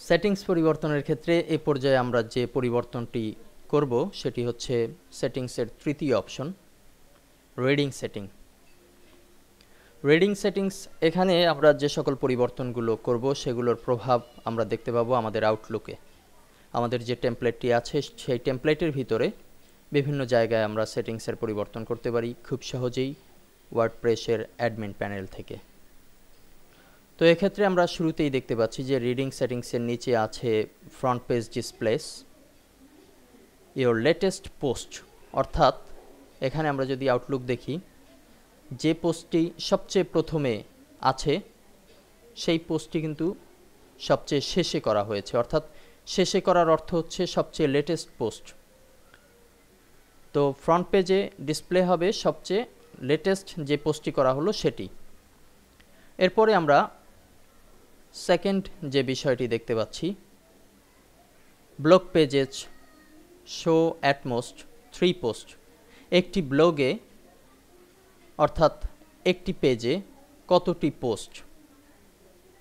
Settings পরিবর্তনের ক্ষেত্রে এই পর্যায়ে আমরা যে পরিবর্তনটি করব সেটি হচ্ছে সেটিংসের তৃতীয় option, reading setting. Reading settings, এখানে আমরা যে সকল পরিবর্তনগুলো করব সেগুলোর প্রভাব আমরা দেখতে পাবো আমাদের আউটলুকে। আমাদের যে টেমপ্লেটটি আছে সেই টেমপ্লেটের ভিতরে বিভিন্ন জায়গায় আমরা সেটিংসের পরিবর্তন করতে পারি খুব সহজেই ওয়ার্ডপ্রেসের অ্যাডমিন প্যানেল থেকে। তো এক্ষেত্রে আমরা শুরুতেই দেখতে পাচ্ছি যে রিডিং সেটিংসের নিচে আছে front page displace your latest post, অর্থাৎ এখানে আমরা যদি আউটলুক দেখি, যে পোস্টটি সবচেয়ে প্রথমে আছে সেই পোস্টটি কিন্তু সবচেয়ে শেষে করা হয়েছে, অর্থাৎ শেষে করার অর্থ হচ্ছে সবচেয়ে লেটেস্ট পোস্ট। তো ফ্রন্ট পেজে ডিসপ্লে হবে সবচেয়ে লেটেস্ট যে পোস্টটি করা হলো সেটি। এরপরে আমরা সেকেন্ড যে বিষয়টি দেখতে পাচ্ছি, blog pages show at most 3 post. একটি ব্লগে অর্থাৎ একটি পেজে কতটি পোস্ট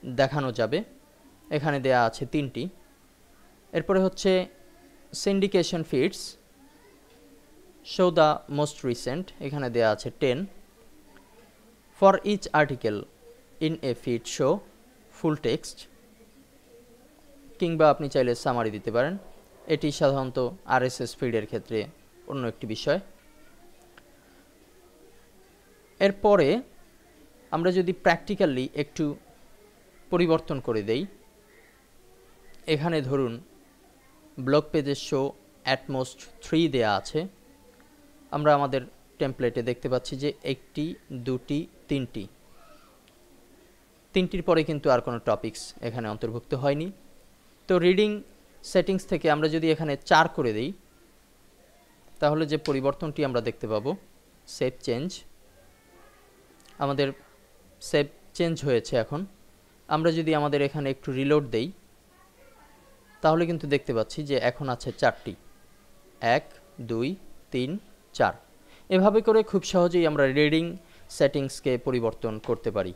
দেখানো যাবে, এখানে দেয়া আছে 3টি। এরপরে হচ্ছে syndication feeds show the most recent, এখানে দেয়া আছে 10। For each article in a feed show full text, কিংবা আপনি চাইলে সামারি দিতে পারেন। এটি সাধারণত আরএসএস ফিডের ক্ষেত্রে অন্য একটি বিষয়। এরপরে আমরা যদি প্র্যাকটিক্যালি একটু পরিবর্তন করে দেই, এখানে ধরুন ব্লগ পেজের শো অ্যাট মোস্ট 3 দেয়া আছে। আমরা আমাদের টেমপ্লেটে দেখতে পাচ্ছি যে 1টি 2টি 3টি, 3টির পরে কিন্তু আর কোনো টপিকস এখানে অন্তর্ভুক্ত হয়নি। তো রিডিং সেটিংস থেকে আমরা যদি এখানে 4 করে দেই, তাহলে যে পরিবর্তনটি আমরা দেখতে পাবো, সেভ চেঞ্জ, আমাদের সেভ চেঞ্জ হয়েছে। এখন আমরা যদি আমাদের এখানে একটু রিলোড দেই, তাহলে কিন্তু দেখতে পাচ্ছি যে এখন আছে 4টি, 1 2 3 4। এভাবে করে খুব সহজেই আমরা রিডিং সেটিংসকে পরিবর্তন করতে পারি।